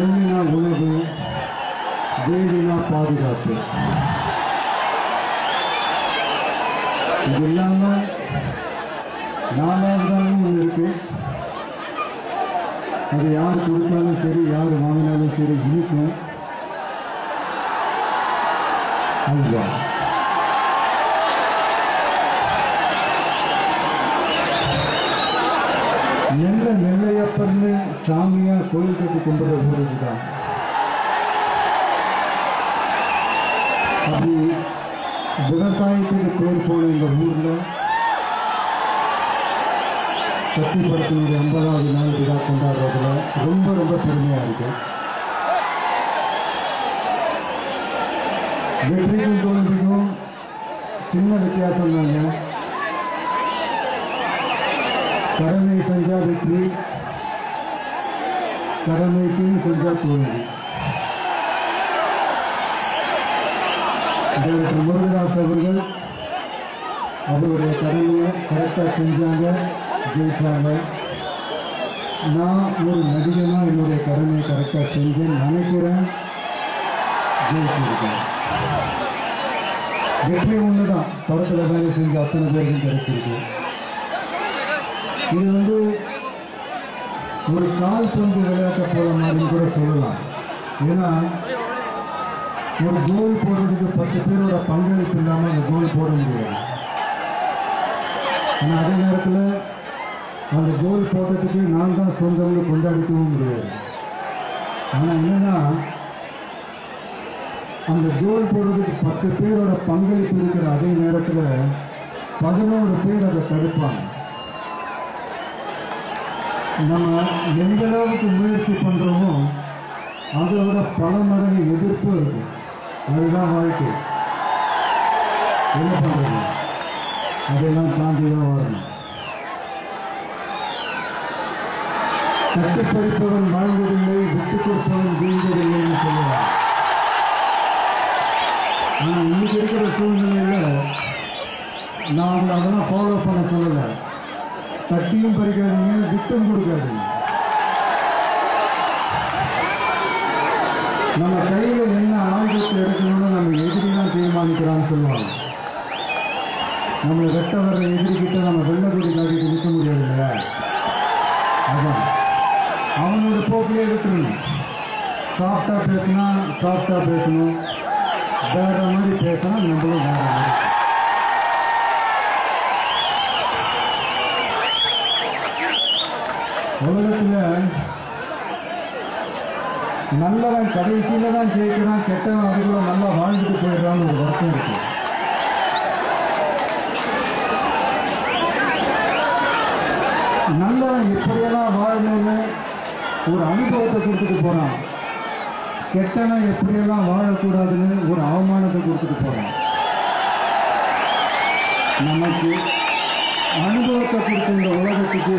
எண்ணினா உணவு, வேலினா பாதுகாப்பு. இது இல்லாமல் நாலாவதாகவும் ஒன்று இருக்கு. அது யார் கொடுத்தாலும் சரி, யார் வாங்கினாலும் சரி இனிக்கும். அல்வா. நெல்ல நெல்லையப்பர்னு சாமியா கோயில் கட்டி கும்பிடுற ஊர் இதுதான். அப்படி விவசாயத்துக்கு பேர் போன இந்த ஊர்ல சக்தி படத்தினுடைய 50வது நாள் விழா கொண்டாடுறதுல ரொம்ப ரொம்ப பெருமையா இருக்கு. வெற்றிக்கும் தோல்விக்கும் சின்ன வித்தியாசம் தாங்க. கடமை செஞ்சா வெற்றி, கடமைக்கு செஞ்சா தோல்வி. டாக்டர் முருகதாஸ் அவர்கள் அவருடைய கடமையை கரெக்டாக செஞ்சாங்க, ஜெயிச்சாங்க. நான் ஒரு நடிகனா என்னுடைய கடமையை கரெக்டாக செஞ்சேன்னு நினைக்கிறேன், ஜெயிச்சிருக்கேன். வெற்றி ஒன்று தான், படத்தில் வேலை செஞ்ச அத்தனை பேருக்கும் கிடைச்சிருக்கு. இது ஒரு கால்பந்து விளையாட்ட போல மாதிரி கூட சொல்லலாம். ஏன்னா ஒரு கோல் போடுறதுக்கு 10 பேரோட பங்களிப்பு இல்லாமல் அந்த கோல் போட முடியாது. ஆனால் அதே நேரத்தில் அந்த கோல் போடுறதுக்கு நான் தான் சொந்தம்னு கொண்டாடிக்கவும் முடியாது. ஆனால் என்னன்னா அந்த கோல் போடுறதுக்கு 10 பேரோட பங்களிப்பு இருக்கிற அதே நேரத்தில் 11 பேர் அதை தடுப்பாங்க. நம்ம எந்த அளவுக்கு முயற்சி பண்ணுறோமோ அதோட பல மடங்கு எதிர்ப்பு இருக்கு. அதுதான் வாழ்க்கை. என்ன பண்ணுறது, அதெல்லாம் தாண்டி தான் வரணும். கட்டுப்படுப்பவன் வாழ்வதில்லை, விட்டுக் கொடுப்பவன் வீழ்வதில்லைன்னு சொல்லுவாங்க. ஆனால் இன்னைக்கு இருக்கிற சூழ்நிலையில் நான் அதெல்லாம் ஃபாலோ பண்ண சொல்லலை. தட்டியும் பறிக்காதீங்க, விட்டும் கொடுக்காதீங்க. நம்ம கையில் என்ன ஆயுதத்தை எடுக்கணும்னு நம்ம எதிரி தான் தீர்மானிக்கிறான்னு சொல்லுவாங்க. நம்மளை வெட்ட வர்ற எதிரிக்கிட்ட நம்ம வெள்ளக்குடி காட்டிட்டு நிற்க முடியாது இல்லையா? அதான் அவனோட போக்கிலே எடுத்துக்கணும். சாஃப்டா பேசினா சாஃப்டா பேசணும், வேற மாதிரி பேசினா நம்மளும் வேற மாதிரி. உலகத்தில் நல்லவன் கடைசியில தான் ஜெயிக்கிறான், கெட்டவன் அதுக்குள்ள நல்லா வாழ்ந்துட்டு போயிடுறான்னு ஒரு வருத்தம் இருக்கு. நல்லவன் எப்படியெல்லாம் வாழணும்னு ஒரு அனுபவத்தை கொடுத்துட்டு போறான், கெட்டவன் எப்படியெல்லாம் வாழக்கூடாதுன்னு ஒரு அவமானத்தை கொடுத்துட்டு போறான். நமக்கு அனுபவத்தை கொடுத்த இந்த உலகத்துக்கு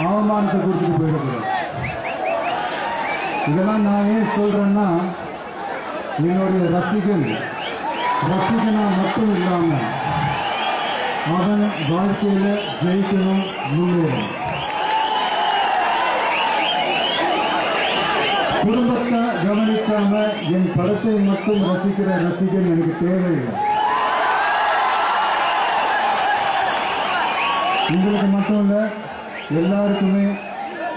அவமானத்தை கொடுத்துட்டு போயிடக்கூடாது. இதெல்லாம் நான் ஏன் சொல்றேன்னா, என்னுடைய ரசிகனா மட்டும் இல்லாமல் அவன் வாழ்க்கையில ஜெயிக்கணும், முன்னேறும். குடும்பத்தை கவனிக்காம என் படத்தை மட்டும் ரசிக்கிற ரசிகன் எனக்கு தேவையில்லை. உங்களுக்கு மட்டும் இல்லை, எல்லாருக்குமே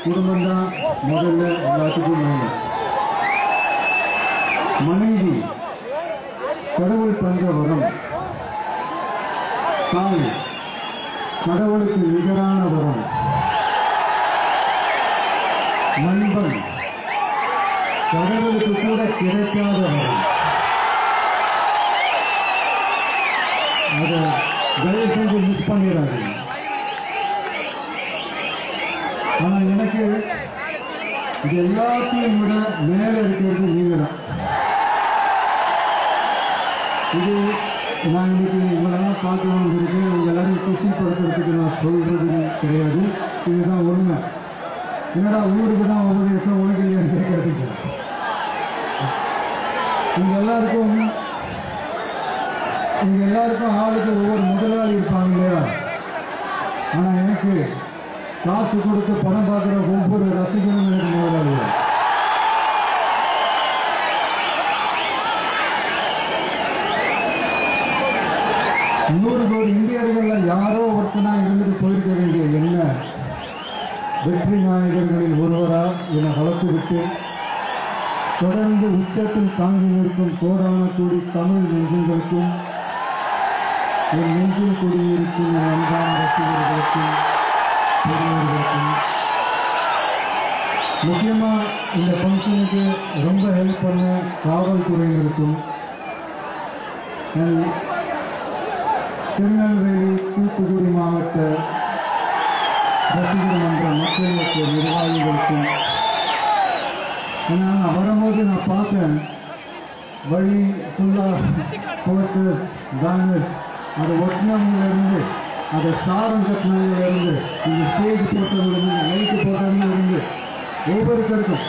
குடும்பம் தான் முதல்ல, எல்லாத்துக்கும் மேல. மனைவி கடவுள் தந்த வரம், தாய் கடவுளுக்கு நிகரான வரம், நண்பன் கடவுளுக்கு கூட கிடைக்காத வரம். அதை தயவு செஞ்சு மிஸ் பண்ணிடாதீங்க. ஆனா எனக்கு இது எல்லாத்தையும் விட மேல இருக்கிறது நீங்க தான். இது நான் இன்னைக்கு உங்களெல்லாம் பார்க்கணும் இருக்கு, உங்க எல்லாரையும் குஷிப்படுத்துறதுக்கு நான் சொல்றது கிடையாது. இதுதான் உண்மை. என்னடா ஊருக்கு தான் உபதேசம், உனக்கு இல்லையா கேட்கறதுக்கு. இங்க எல்லாருக்கும் ஆளுக்கு ஒவ்வொரு முதலாளி இருப்பாங்க இல்லையா? ஆனா எனக்கு காசு கொடுத்து பணம் பார்க்குற ஒவ்வொரு ரசிகனும் எனக்கு முதலாளி. 100 கோடி இந்தியர்கள் யாரோ ஒருத்தனா இருந்துட்டு போயிருக்க வேண்டிய என்ன வெற்றி நாயகர்களில் ஒருவரா என வளர்த்துவிட்டு தொடர்ந்து உச்சத்தில் தாங்கி நிற்கும் கோடான கூடி தமிழ் நெஞ்சங்களுக்கும் என் நெஞ்சில் கூடியிருக்கும் அன்பான ரசிகர்களுக்கும் பெரியவர்களுக்கும் முக்கியமா இந்த ஃபங்க்ஷனுக்கு ரொம்ப ஹெல்ப் பண்ண காவல்துறையினருக்கும் திருநெல்வேலி தூத்துக்குடி மாவட்ட ரசிகர் மன்ற மக்களுக்கு நிர்வாகிகளுக்கும் நான் வரும்போது நான் பார்த்தேன் வழி ஃபுல்லாக போஸ்டர்ஸ் பேனர்ஸ் அதை ஒட்டினவங்களிலிருந்து அதை சாரம் கட்டினவங்களிலிருந்து இந்த ஸ்டேஜ் போட்டவங்களிலிருந்து லைட்டு போட்டவங்களிலிருந்து ஒவ்வொருத்தருக்கும்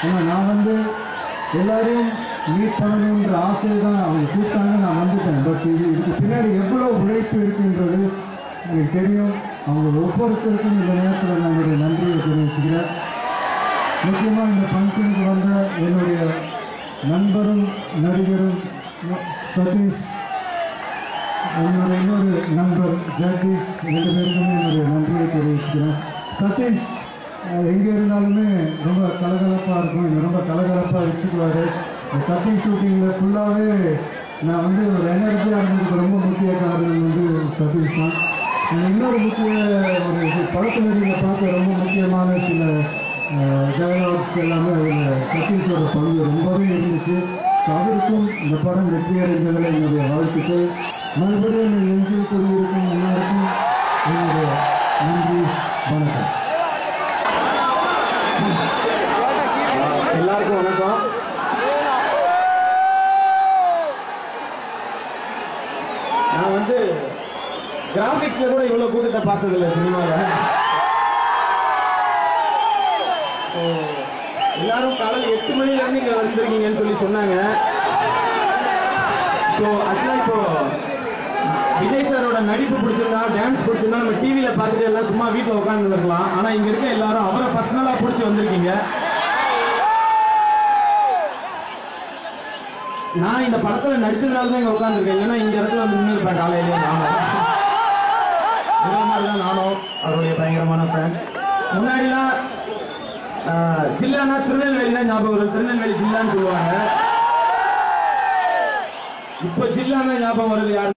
ஏன்னா நான் எல்லாரையும் மீட் பண்ணணுன்ற ஆசையை தான் அவங்க கூப்பிட்டாங்க. நான் வந்துட்டேன். பட் இதுக்கு பின்னாடி எவ்வளோ உழைப்பு இருக்குன்றது எனக்கு தெரியும். அவங்க ஒவ்வொருத்தருக்கும் இந்த நேரத்தில் நான் என்னுடைய நன்றியை தெரிவிச்சுக்கிறேன். முக்கியமாக இந்த ஃபங்க்ஷனுக்கு வந்த என்னுடைய நண்பரும் நடிகரும் சதீஷ், என்னுடைய இன்னொரு நண்பர் ஜெகதீஷ், 2 பேருக்குமே என்னுடைய நன்றியை தெரிவிச்சுக்கிறேன். சதீஷ் எங்கே இருந்தாலுமே ரொம்ப கலகலப்பாக இருக்கும். இங்கே ரொம்ப கலகலப்பாக வச்சுக்குவார். கட்டிங் ஷூட்டிங்கில் ஃபுல்லாகவே நான் ஒரு எனர்ஜியாக இருந்ததுக்கு ரொம்ப முக்கிய காரணம் சதீஷ் தான். இன்னொரு முக்கிய ஒரு படத்தில் நீங்கள் பார்த்த ரொம்ப முக்கியமான சில டயலாக்ஸ் எல்லாமே அதில் சதீஷோட பங்கு ரொம்பவே இருந்துச்சு. அவருக்கும் இந்த படம் வெற்றியடைந்ததில் என்னுடைய வாழ்த்துக்கள். மறுபடியும் நெஞ்சில் கூடியிருக்கும் எல்லாருக்கும் என்னுடைய நன்றி, வணக்கம். எல்லாருக்கும் வணக்கம். நான் கிராபிக்ஸ்ல கூட இவ்வளவு கூட்டத்தை பார்த்ததில்லை சினிமாவில். எல்லாரும் காலையில் 8 மணில இருந்து இங்க வந்திருக்கீங்கன்னு சொல்லி சொன்னாங்க. ஸோ ஆக்சுவலா இப்போ விஜய் சாரோட நடிப்பு பிடிச்சிருந்தா, டான்ஸ் பிடிச்சிருந்தா நம்ம டிவியில பார்த்துட்டு எல்லாம் சும்மா வீட்டில் உட்காந்து இருக்கலாம். ஆனா இங்க இருக்க எல்லாரும் அவரை பர்சனலா பிடிச்சி வந்திருக்கீங்க. நான் இந்த படத்துல நடிச்சதுனால தான் இங்க உட்காந்துருக்கேன். ஏன்னா இந்த இடத்துல நின்று இருப்பேன் காலையிலேயே. மாதிரிதான் நானும் அவருடைய பயங்கரமான ஃபேன். முன்னாடிலாம் ஜில்லானா திருநெல்வேலி தான் ஞாபகம் வரும். திருநெல்வேலி ஜில்லான்னு சொல்லுவாங்க. இப்ப ஜில்லானா ஞாபகம் வருது யாரு?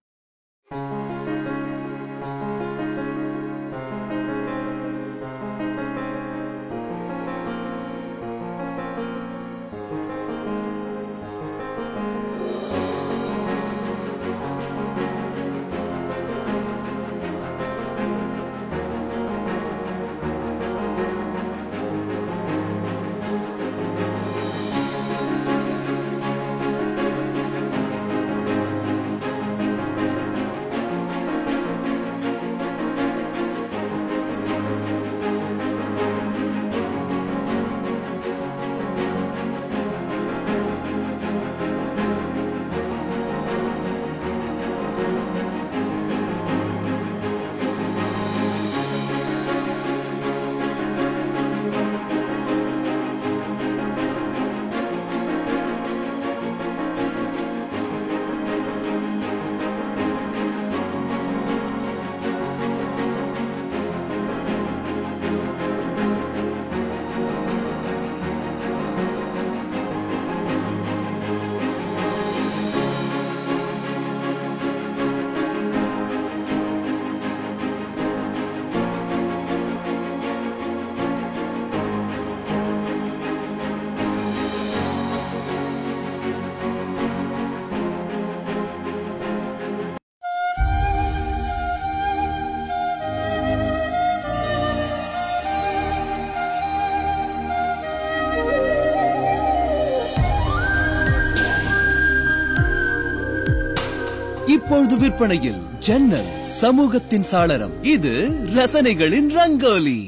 இப்பொழுது விற்பனையில் ஜன்னல், சமூகத்தின் சாளரம். இது ரசனைகளின் ரங்கோலி.